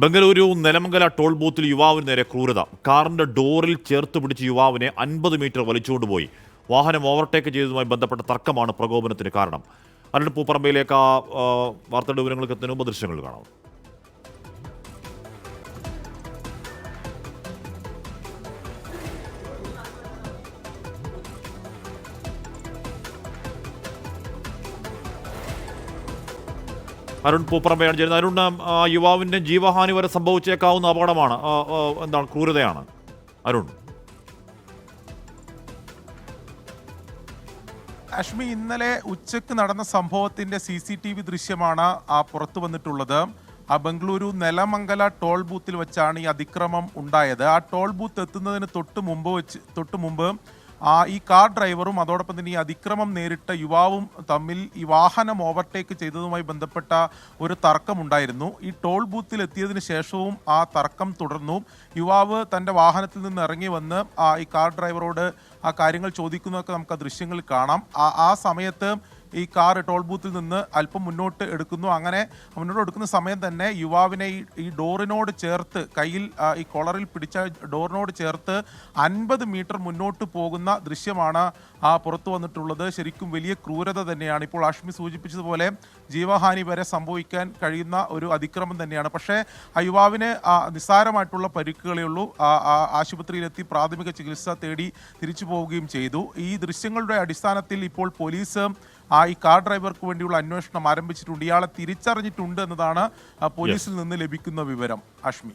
Bengaluru Nelamangala toll ബൂത്തിൽ യുവാവിന് നേരെ ക്രൂരത. കാറിന്റെ ഡോറിൽ ചേർത്ത് പിടിച്ച യുവാവിനെ 50 മീറ്റർ വലിച്ചുകൊണ്ടുപോയി. വാഹനം ഓവർടേക്ക് ചെയ്തതുമായി ബന്ധപ്പെട്ട തർക്കമാണ് പ്രകോപനത്തിന് കാരണം. അരുൺ പൂപ്പറമ്പയിലേക്ക് വാർത്തയുടെ വിവരങ്ങൾക്ക് എത്തുന്നതിന് മുമ്പ് ദൃശ്യങ്ങൾ കാണാം. അരുൺ പൂപ്പറമ്പയാണ് ചേരുന്നത്. അരുൺ, യുവാവിന്റെ ജീവഹാനി വരെ സംഭവിച്ചേക്കാവുന്ന അപകടമാണ്, എന്താണ് ക്രൂരതയാണ് അരുൺ? അശ്മി, ഇന്നലെ ഉച്ചയ്ക്ക് നടന്ന സംഭവത്തിന്റെ CCTV ദൃശ്യമാണ് പുറത്തു വന്നിട്ടുള്ളത്. ബംഗളൂരു നെലമംഗല ടോൾ ബൂത്തിൽ വെച്ചാണ് ഈ അതിക്രമം ഉണ്ടായത്. ആ ടോൾ ബൂത്ത് എത്തുന്നതിന് തൊട്ട് മുമ്പ് ഈ കാർ ഡ്രൈവറും അതോടൊപ്പം തന്നെ ഈ അതിക്രമം നേരിട്ട യുവാവും തമ്മിൽ ഈ വാഹനം ഓവർടേക്ക് ചെയ്തതുമായി ബന്ധപ്പെട്ട ഒരു തർക്കമുണ്ടായിരുന്നു. ഈ ടോൾ ബൂത്തിൽ എത്തിയതിന് ശേഷവും ആ തർക്കം തുടർന്നു. യുവാവ് തൻ്റെ വാഹനത്തിൽ നിന്ന് ഇറങ്ങി വന്ന് ഈ കാർ ഡ്രൈവറോട് ആ കാര്യങ്ങൾ ചോദിക്കുന്നതൊക്കെ നമുക്ക് ആ ദൃശ്യങ്ങളിൽ കാണാം. ആ സമയത്ത് ഈ കാർ ടോൾ ബൂത്തിൽ നിന്ന് അല്പം മുന്നോട്ട് എടുക്കുന്നു. അങ്ങനെ മുന്നോട്ട് എടുക്കുന്ന സമയം തന്നെ യുവാവിനെ ഈ ഡോറിനോട് ചേർത്ത്, കയ്യിൽ ഈ കോളറിൽ പിടിച്ച ഡോറിനോട് ചേർത്ത് 50 മീറ്റർ മുന്നോട്ട് പോകുന്ന ദൃശ്യമാണ് പുറത്തു വന്നിട്ടുള്ളത്. ശരിക്കും വലിയ ക്രൂരത തന്നെയാണ്. ഇപ്പോൾ ആഷ്മി സൂചിപ്പിച്ചതുപോലെ ജീവഹാനി വരെ സംഭവിക്കാൻ കഴിയുന്ന ഒരു അതിക്രമം തന്നെയാണ്. പക്ഷേ ആ യുവാവിന് നിസ്സാരമായിട്ടുള്ള പരിക്കുകളേ ഉള്ളൂ. ആശുപത്രിയിലെത്തി പ്രാഥമിക ചികിത്സ തേടി തിരിച്ചു പോവുകയും ചെയ്തു. ഈ ദൃശ്യങ്ങളുടെ അടിസ്ഥാനത്തിൽ ഇപ്പോൾ പോലീസ് ഈ കാർ ഡ്രൈവർക്ക് വേണ്ടിയുള്ള അന്വേഷണം ആരംഭിച്ചിട്ടുണ്ട്. ഇയാളെ തിരിച്ചറിഞ്ഞിട്ടുണ്ട് എന്നതാണ് പോലീസിൽ നിന്ന് ലഭിക്കുന്ന വിവരം. അഷ്മി.